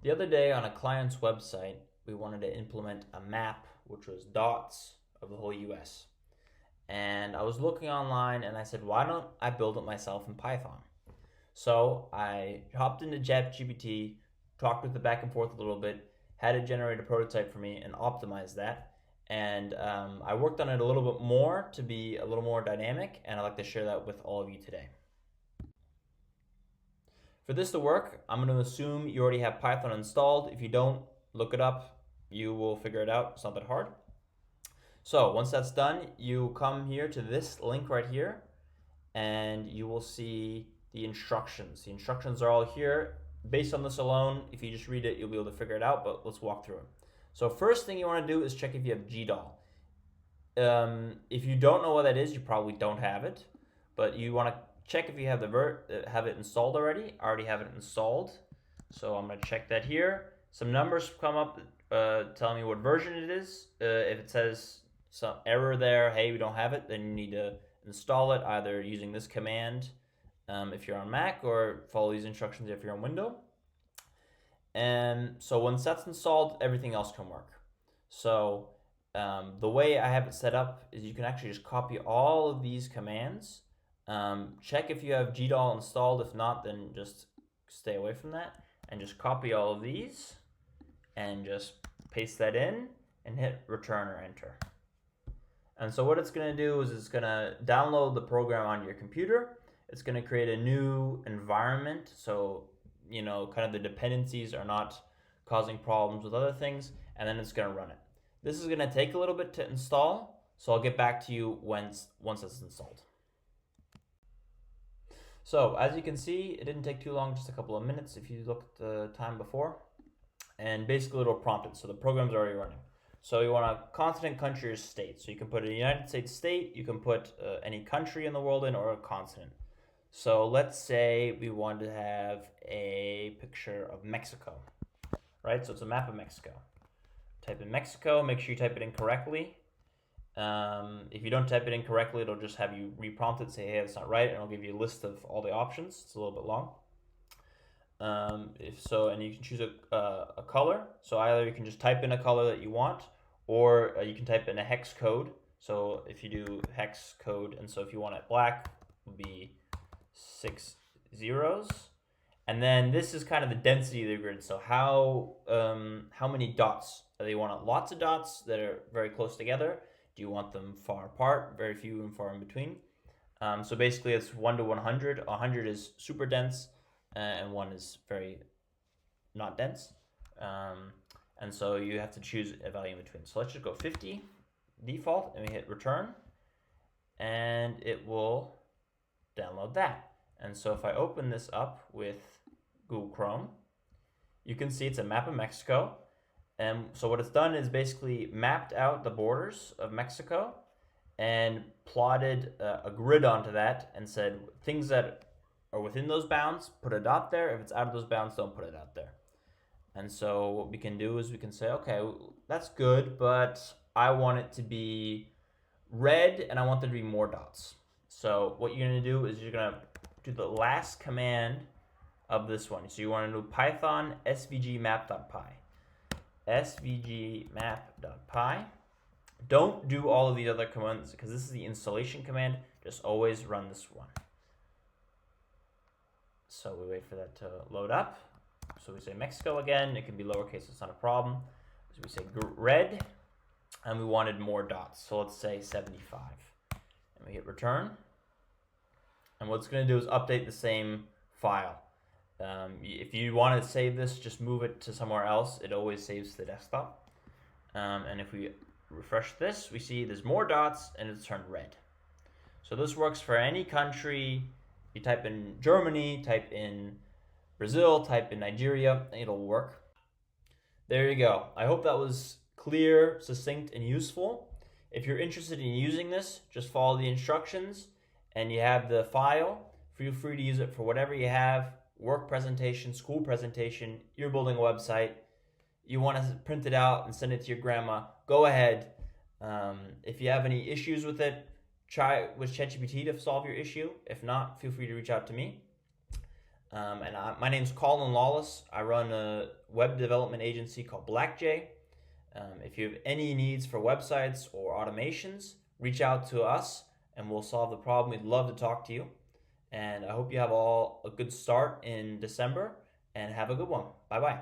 The other day on a client's website, we wanted to implement a map which was dots of the whole US. And I was looking online and I said, why don't I build it myself in Python? So I hopped into ChatGPT, talked with it back and forth a little bit, had it generate a prototype for me and optimize that. And I worked on it a little bit more to be a little more dynamic, and I'd like to share that with all of you today. For this to work, I'm going to assume you already have Python installed. If you don't, look it up. You will figure it out. It's not that hard. So once that's done, you come here to this link right here, and you will see the instructions. The instructions are all here. Based on this alone, if you just read it, you'll be able to figure it out, but let's walk through it. So first thing you want to do is check if you have GDAL. If you don't know what that is, you probably don't have it, but you want to check if you have have it installed already. I already have it installed, so I'm going to check that here. Some numbers come up telling me what version it is. If it says some error there, hey, we don't have it, then you need to install it either using this command if you're on Mac, or follow these instructions if you're on Windows. And so once that's installed, everything else can work. So the way I have it set up is you can actually just copy all of these commands. Check if you have GDAL installed. If not, then just stay away from that. And just copy all of these and just paste that in and hit return or enter. And so what it's going to do is it's going to download the program onto your computer. It's going to create a new environment. So, kind of the dependencies are not causing problems with other things. And then it's going to run it. This is going to take a little bit to install, so I'll get back to you once it's installed. So as you can see, it didn't take too long, just a couple of minutes if you look at the time before. And basically it'll prompt it, so the program's already running. So you want a continent, country, or state. So you can put a United States state, you can put any country in the world in, or a continent. So let's say we want to have a picture of Mexico, right? So it's a map of Mexico. Type in Mexico, make sure you type it in correctly. If you don't type it in correctly, it'll just have you reprompt it, say, hey, that's not right, and it'll give you a list of all the options. It's a little bit long. And you can choose a color. So either you can just type in a color that you want, or you can type in a hex code. So if you do hex code, and so if you want it black, it would be 6 zeros. And then this is kind of the density of the grid. So how many dots? Do you want lots of dots that are very close together? Do you want them far apart, very few and far in between? So basically it's 1 to 100. 100 is super dense, and 1 is very not dense. And so you have to choose a value in between. So let's just go 50 default, and we hit return, and it will download that. And so if I open this up with Google Chrome, you can see it's a map of Mexico. And so what it's done is basically mapped out the borders of Mexico and plotted a grid onto that and said things that are within those bounds, put a dot there. If it's out of those bounds, don't put it out there. And so what we can do is we can say, okay, that's good, but I want it to be red and I want there to be more dots. So what you're going to do is you're going to do the last command of this one. So you want to do Python svgmap.py. svgmap.py. Don't do all of these other commands because this is the installation command. Just always run this one. So we wait for that to load up. So we say Mexico again. It can be lowercase, it's not a problem. So we say red, and we wanted more dots. So let's say 75. And we hit return. And what it's going to do is update the same file. If you want to save this, just move it to somewhere else. It always saves to the desktop. And if we refresh this, we see there's more dots and it's turned red. So this works for any country. You type in Germany, type in Brazil, type in Nigeria, and it'll work. There you go. I hope that was clear, succinct, and useful. If you're interested in using this, just follow the instructions and you have the file. Feel free to use it for whatever you have. Work presentation, school presentation, you're building a website, you want to print it out and send it to your grandma, go ahead. If you have any issues with it, try with ChatGPT to solve your issue. If not, feel free to reach out to me. My name's Colin Lawless. I run a web development agency called BlackJ. If you have any needs for websites or automations, reach out to us and we'll solve the problem. We'd love to talk to you. And I hope you have all a good start in December and have a good one. Bye bye.